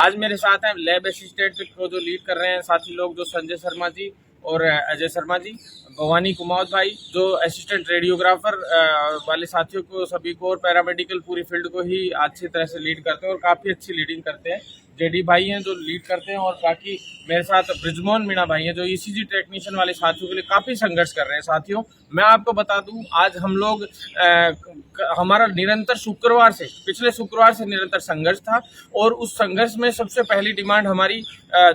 आज मेरे साथ हैं लैब असिस्टेंट को जो लीड कर रहे हैं साथी लोग, जो संजय शर्मा जी और अजय शर्मा जी, भवानी कुमार भाई जो असिस्टेंट रेडियोग्राफर वाले साथियों को, सभी को, और पैरामेडिकल पूरी फील्ड को ही अच्छी तरह से लीड करते हैं और काफ़ी अच्छी लीडिंग करते हैं। जेडी भाई हैं जो लीड करते हैं, और बाकी मेरे साथ ब्रिजमोहन मीणा भाई हैं जो ईसीजी टेक्नीशियन वाले साथियों के लिए काफ़ी संघर्ष कर रहे हैं। साथियों, मैं आपको बता दूं, आज हम लोग हमारा निरंतर शुक्रवार से, पिछले शुक्रवार से निरंतर संघर्ष था, और उस संघर्ष में सबसे पहली डिमांड हमारी,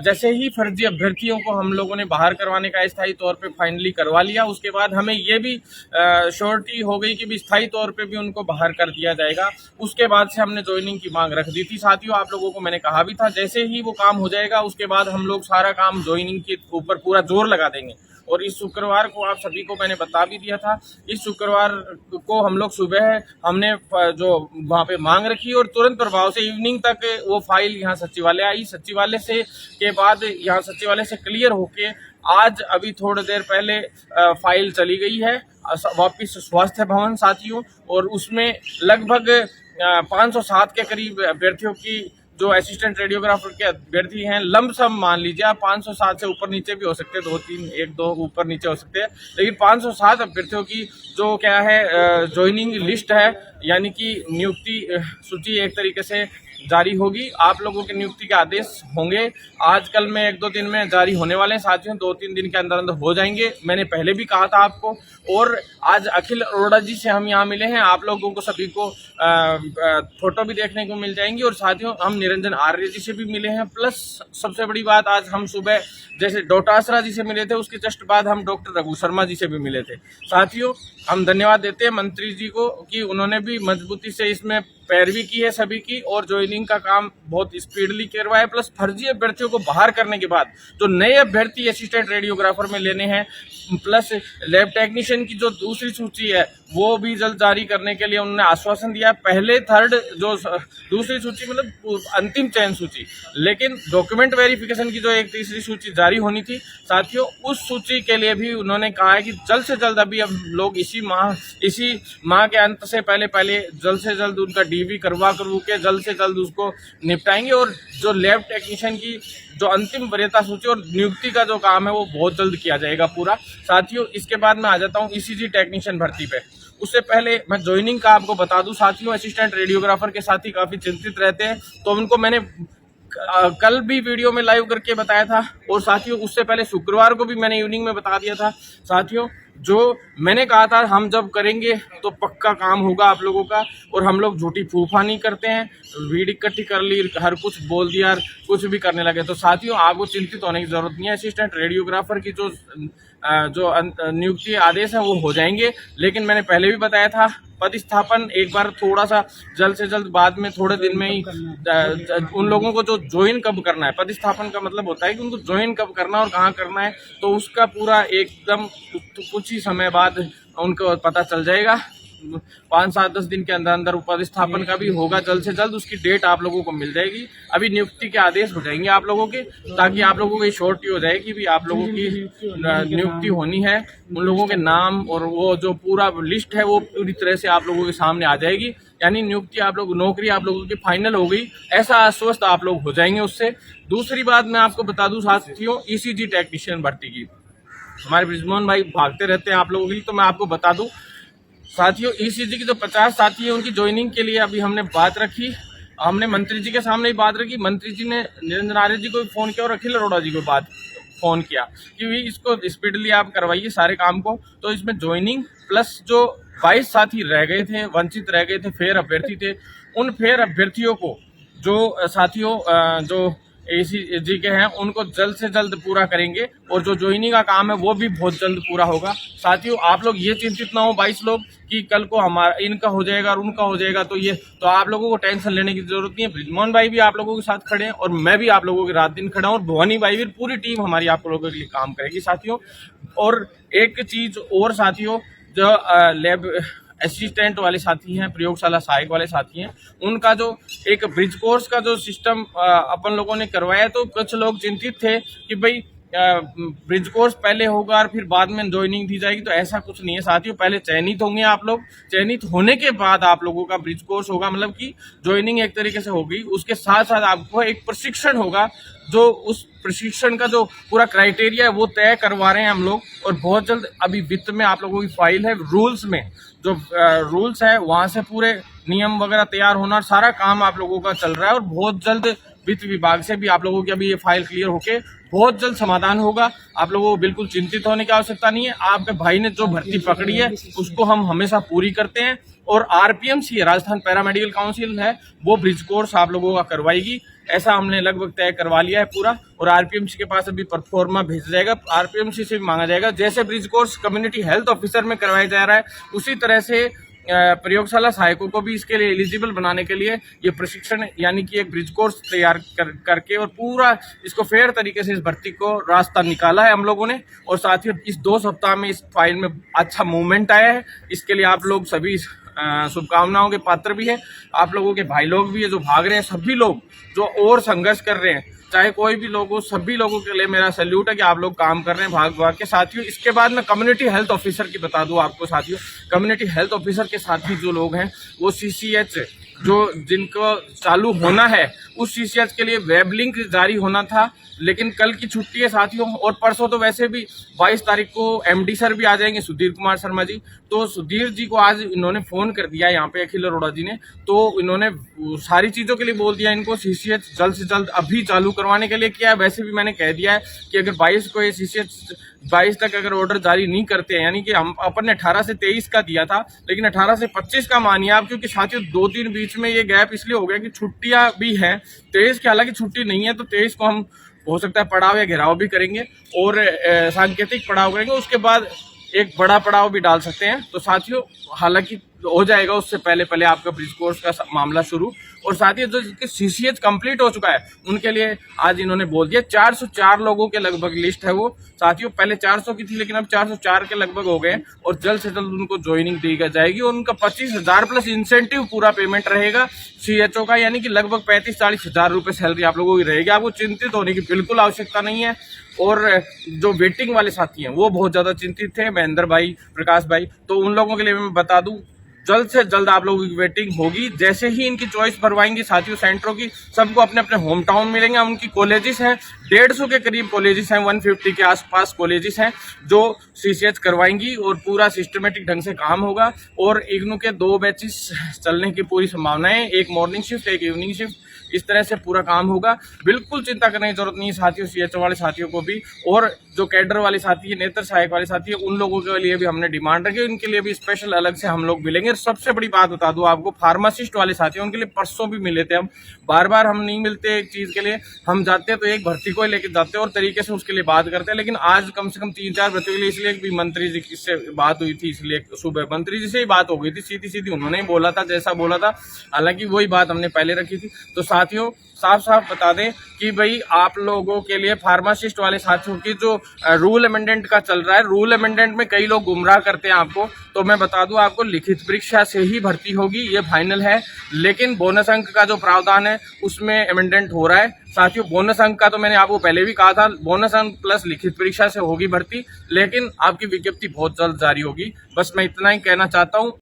जैसे ही फर्जी अभ्यर्थियों को हम लोगों ने बाहर करवाने का स्थायी तौर पे फाइनली करवा लिया, उसके बाद हमें ये भी श्योरिटी हो गई कि भी स्थायी तौर पे भी उनको बाहर कर दिया जाएगा। उसके बाद से हमने ज्वाइनिंग की मांग रख दी थी। साथियों, आप लोगों को मैंने कहा भी था, जैसे ही वो काम हो जाएगा उसके बाद हम लोग सारा काम ज्वाइनिंग के ऊपर पूरा जोर लगा देंगे। और इस शुक्रवार को आप सभी को मैंने बता भी दिया था, इस शुक्रवार को हम लोग सुबह हमने जो वहाँ पे मांग रखी, और तुरंत प्रभाव से इवनिंग तक वो फाइल यहाँ सचिवालय आई। सचिवालय से के बाद यहाँ सचिवालय से क्लियर होके आज अभी थोड़ी देर पहले फाइल चली गई है वापिस स्वास्थ्य भवन साथियों, और उसमें लगभग 507 के करीब अभ्यर्थियों की, जो असिस्टेंट रेडियोग्राफर के अभ्यर्थी हैं, लमसम मान लीजिए आप 507 से ऊपर नीचे भी हो सकते हैं, 2-3 1-2 ऊपर नीचे हो सकते हैं, लेकिन 507 अभ्यर्थियों की जो क्या है ज्वाइनिंग लिस्ट है, यानी कि नियुक्ति सूची एक तरीके से जारी होगी। आप लोगों के नियुक्ति के आदेश होंगे आज कल में, 1-2 दिन में जारी होने वाले हैं साथियों, 2-3 दिन के अंदर अंदर हो जाएंगे। मैंने पहले भी कहा था आपको, और आज अखिल अरोड़ा जी से हम यहाँ मिले हैं, आप लोगों को सभी को फोटो भी देखने को मिल जाएंगी, और साथियों हम निरंजन आर्य जी से भी मिले हैं। प्लस सबसे बड़ी बात, आज हम सुबह जैसे डोटासरा जी से मिले थे, उसके जस्ट बाद हम डॉक्टर रघु शर्मा जी से भी मिले थे। साथियों, हम धन्यवाद देते हैं मंत्री जी को कि उन्होंने भी मजबूती से इसमें पैरवी की है सभी की, और ज्वाइनिंग का काम बहुत स्पीडली करवाया। प्लस फर्जी अभ्यर्थियों को बाहर करने के बाद जो नए अभ्यर्थी असिस्टेंट रेडियोग्राफर में लेने हैं, प्लस लैब टेक्नीशियन की जो दूसरी सूची है वो भी जल्द जारी करने के लिए उन्होंने आश्वासन दिया। पहले थर्ड जो दूसरी सूची मतलब अंतिम चयन सूची, लेकिन डॉक्यूमेंट वेरिफिकेशन की जो एक तीसरी सूची जारी होनी थी साथियों, उस सूची के लिए भी उन्होंने कहा है कि जल्द से जल्द, अभी हम लोग इसी माह के अंत से पहले जल्द से जल्द उनका डीवी करवा के जल्द से जल्द उसको निपटाएंगे, और जो लैब टेक्नीशियन की जो अंतिम वरीयता सूची और नियुक्ति का जो काम है वो बहुत जल्द किया जाएगा पूरा। साथियों, इसके बाद मैं आ जाता हूँ ईसीजी टेक्नीशियन भर्ती पे। उससे पहले मैं ज्वाइनिंग का आपको बता दूं साथियों, असिस्टेंट रेडियोग्राफर के साथी काफी चिंतित रहते हैं, तो उनको मैंने कल भी वीडियो में लाइव करके बताया था, और साथियों उससे पहले शुक्रवार को भी मैंने इवनिंग में बता दिया था। साथियों, जो मैंने कहा था हम जब करेंगे तो पक्का काम होगा आप लोगों का, और हम लोग झूठी फूफा नहीं करते हैं, भीड़ इकट्ठी कर ली, हर कुछ बोल दिया, कुछ भी करने लगे। तो साथियों, आपको चिंतित होने की जरूरत नहीं है। असिस्टेंट रेडियोग्राफर की जो नियुक्ति आदेश है वो हो जाएंगे, लेकिन मैंने पहले भी बताया था, पदस्थापन एक बार थोड़ा सा जल्द से जल्द, बाद में थोड़े दिन में ही उन लोगों को जो ज्वाइन कब करना है, पदस्थापन का मतलब होता है कि उनको ज्वाइन कब करना और कहाँ करना है, तो उसका पूरा एकदम कुछ ही समय बाद उनको पता चल जाएगा। 5-7-10 दिन के अंदर अंदर पदस्थापन का भी होगा, जल्द से जल्द उसकी डेट आप लोगों को मिल जाएगी। अभी नियुक्ति के आदेश हो जाएंगे आप लोगों के, ताकि आप लोगों को श्योरिटी हो जाए कि भी आप लोगों की नियुक्ति होनी है। उन लोगों के नाम और वो जो पूरा लिस्ट है वो पूरी तरह से आप लोगों के सामने आ जाएगी, यानी नियुक्ति आप लोग, नौकरी आप लोगों की फाइनल हो गई, ऐसा आश्वस्त आप लोग हो जाएंगे उससे। दूसरी बात मैं आपको बता दूं साथियों, ईसीजी टेक्नीशियन भर्ती की, हमारे ब्रिजमोहन भाई भागते रहते हैं आप लोगों के लिए, तो मैं आपको बता दूं साथियों, ईसीजी की जो 50 साथी है उनकी ज्वाइनिंग के लिए अभी हमने बात रखी, हमने मंत्री जी के सामने ही बात रखी। मंत्री जी ने निरंजन आर्य जी को भी फोन किया और अखिल अरोड़ा जी को फोन किया कि इसको स्पीडली आप करवाइए सारे काम को। तो इसमें ज्वाइनिंग प्लस जो 22 साथी रह गए थे, वंचित रह गए थे, फेर अभ्यर्थी थे, उन फेर अभ्यर्थियों को जो साथियों जो एसीजी के हैं उनको जल्द से जल्द पूरा करेंगे, और जो ज्वाइनिंग का काम है वो भी बहुत जल्द पूरा होगा। साथियों, आप लोग ये चिंतित ना हो 22 लोग कि कल को हमारा इनका हो जाएगा और उनका हो जाएगा, तो आप लोगों को टेंशन लेने की जरूरत नहीं है। ब्रिजमोहन भाई भी आप लोगों के साथ खड़े हैं, और मैं भी आप लोगों के रात दिन खड़ा हूँ, और भवानी भाई भी, पूरी टीम हमारी आप लोगों के लिए काम करेगी साथियों। और एक चीज और साथियों, जो लैब असिस्टेंट वाले साथी हैं, प्रयोगशाला सहायक वाले साथी हैं, उनका जो एक ब्रिज कोर्स का जो सिस्टम अपन लोगों ने करवाया, तो कुछ लोग चिंतित थे कि भाई ब्रिज कोर्स पहले होगा और फिर बाद में ज्वाइनिंग दी जाएगी, तो ऐसा कुछ नहीं है साथियों। पहले चयनित होंगे आप लोग, चयनित होने के बाद आप लोगों का ब्रिज कोर्स होगा, मतलब कि ज्वाइनिंग एक तरीके से होगी। उसके साथ साथ आपको एक प्रशिक्षण होगा, जो उस प्रशिक्षण का जो पूरा क्राइटेरिया है वो तय करवा रहे हैं हम लोग। और बहुत जल्द अभी वित्त में आप लोगों की फाइल है, रूल्स में जो रूल्स है वहां से पूरे नियम वगैरह तैयार होना, सारा काम आप लोगों का चल रहा है। और बहुत जल्द वित्त विभाग से भी आप लोगों की अभी ये फाइल क्लियर होके बहुत जल्द समाधान होगा। आप लोगों को बिल्कुल चिंतित होने की आवश्यकता नहीं है। आपके भाई ने जो भर्ती पकड़ी है उसको हम हमेशा पूरी करते हैं। और आरपीएमसी राजस्थान पैरामेडिकल काउंसिल है, वो ब्रिज कोर्स आप लोगों का करवाएगी, ऐसा हमने लगभग तय करवा लिया है पूरा। और आरपीएमसी के पास अभी परफॉर्मा भेजा जाएगा, आरपीएमसी से भी मांगा जाएगा। जैसे bridge course community health officer में करवाया जा रहा है, उसी तरह से प्रयोगशाला सहायकों को भी इसके लिए एलिजिबल बनाने के लिए ये प्रशिक्षण यानी कि एक ब्रिज कोर्स तैयार करके और पूरा इसको फेयर तरीके से इस भर्ती को रास्ता निकाला है हम लोगों ने। और साथ ही इस 2 सप्ताह में इस फाइल में अच्छा मूवमेंट आया है, इसके लिए आप लोग सभी शुभकामनाओं के पात्र भी है। आप लोगों के भाई लोग भी है जो भाग रहे हैं, सभी लोग जो और संघर्ष कर रहे हैं, चाहे कोई भी लोग हो, सभी लोगों के लिए मेरा सैल्यूट है कि आप लोग काम कर रहे हैं भाग भाग के। साथियों इसके बाद मैं कम्युनिटी हेल्थ ऑफिसर की बता दूं आपको साथियों, कम्युनिटी हेल्थ ऑफिसर के साथी जो लोग हैं वो सीसीएच जो जिनको चालू होना है, उस सीसीएच के लिए वेब लिंक जारी होना था, लेकिन कल की छुट्टी है साथियों। और परसों तो वैसे भी 22 तारीख को एमडी सर भी आ जाएंगे, सुधीर कुमार शर्मा जी। तो सुधीर जी को आज इन्होंने फोन कर दिया यहाँ पे, अखिल अरोड़ा जी ने, तो इन्होंने सारी चीजों के लिए बोल दिया इनको सीसीएच जल्द से जल्द अभी चालू करवाने के लिए किया है। वैसे भी मैंने कह दिया है कि अगर 22 को ये सीसीएच 22 तक अगर ऑर्डर जारी नहीं करते हैं, यानी कि हम अपन ने 18 से 23 का दिया था, लेकिन 18 से 25 का मानिए आप, क्योंकि साथियों 2-3 बीच में ये गैप इसलिए हो गया कि छुट्टियां भी हैं। 23 की हालांकि छुट्टी नहीं है, तो 23 को हम हो सकता है पड़ाव या घेराव भी करेंगे और सांकेतिक पड़ाव करेंगे, उसके बाद एक बड़ा पड़ाव भी डाल सकते हैं। तो साथियों हालांकि हो जाएगा उससे पहले पहले आपका ब्रिज कोर्स का मामला शुरू। और साथ ही जो जिसके सीसीएच कंप्लीट हो चुका है उनके लिए आज इन्होंने बोल दिया 404 लोगों के लगभग लिस्ट है वो साथियों। पहले 400 की थी, लेकिन अब 404 के लगभग हो गए और जल्द से जल्द उनको ज्वाइनिंग दी जाएगी। और उनका 25,000 प्लस इंसेंटिव पूरा पेमेंट रहेगा सीएचओ का, यानी कि लगभग 35-40 हजार रुपए सैलरी आप लोगों की रहेगी। आपको चिंतित होने की बिल्कुल आवश्यकता नहीं है। और जो वेटिंग वाले साथी हैं वो बहुत ज्यादा चिंतित थे, महेंद्र भाई, प्रकाश भाई, तो उन लोगों के लिए मैं बता दूं जल्द से जल्द आप लोगों की वेटिंग होगी। जैसे ही इनकी चॉइस भरवाएंगी साथियों सेंटरों की, सबको अपने अपने होम टाउन मिलेंगे। उनकी कॉलेजेस हैं 150 के करीब कॉलेजेस हैं, 150 के आसपास कॉलेजेस हैं जो सीसीएच करवाएंगी और पूरा सिस्टमेटिक ढंग से काम होगा। और इग्नू के 2 बैचेस चलने की पूरी संभावना है, एक मॉर्निंग शिफ्ट एक इवनिंग शिफ्ट, इस तरह से पूरा काम होगा। बिल्कुल चिंता करने की जरूरत नहीं है साथियों, सीएचओ वाले साथियों को भी। और जो कैडर वाले साथी है, नेत्र सहायक वाले साथी है, उन लोगों के लिए भी हमने डिमांड रखी है, उनके लिए भी स्पेशल अलग से हम लोग मिलेंगे। सबसे बड़ी बात बता दूं आपको, फार्मासिस्ट वाले साथी उनके लिए परसों भी मिले थे हम। बार बार हम नहीं मिलते एक चीज के लिए, हम जाते हैं तो एक भर्ती को लेकर जाते हैं और तरीके से उसके लिए बात करते हैं। लेकिन आज कम से कम 3-4 भर्ती के लिए इसलिए भी मंत्री जी से बात हुई थी, इसलिए सुबह मंत्री जी से ही बात हो गई थी, सीधी सीधी उन्होंने ही बोला था जैसा बोला था, हालांकि वही बात हमने पहले रखी थी। तो साथियों साफ साफ बता दें कि भाई आप लोगों के लिए फार्मासिस्ट वाले साथियों की जो रूल अमेंडमेंट का चल रहा है, रूल अमेंडमेंट में कई लोग गुमराह करते हैं आपको, तो मैं बता दूं आपको लिखित परीक्षा से ही भर्ती होगी, ये फाइनल है। लेकिन बोनस अंक का जो प्रावधान है उसमें अमेंडमेंट हो रहा है साथियों। बोनस अंक का तो मैंने आपको पहले भी कहा था, बोनस अंक प्लस लिखित परीक्षा से होगी भर्ती, लेकिन आपकी विज्ञप्ति बहुत जल्द जारी होगी। बस मैं इतना ही कहना चाहता हूँ।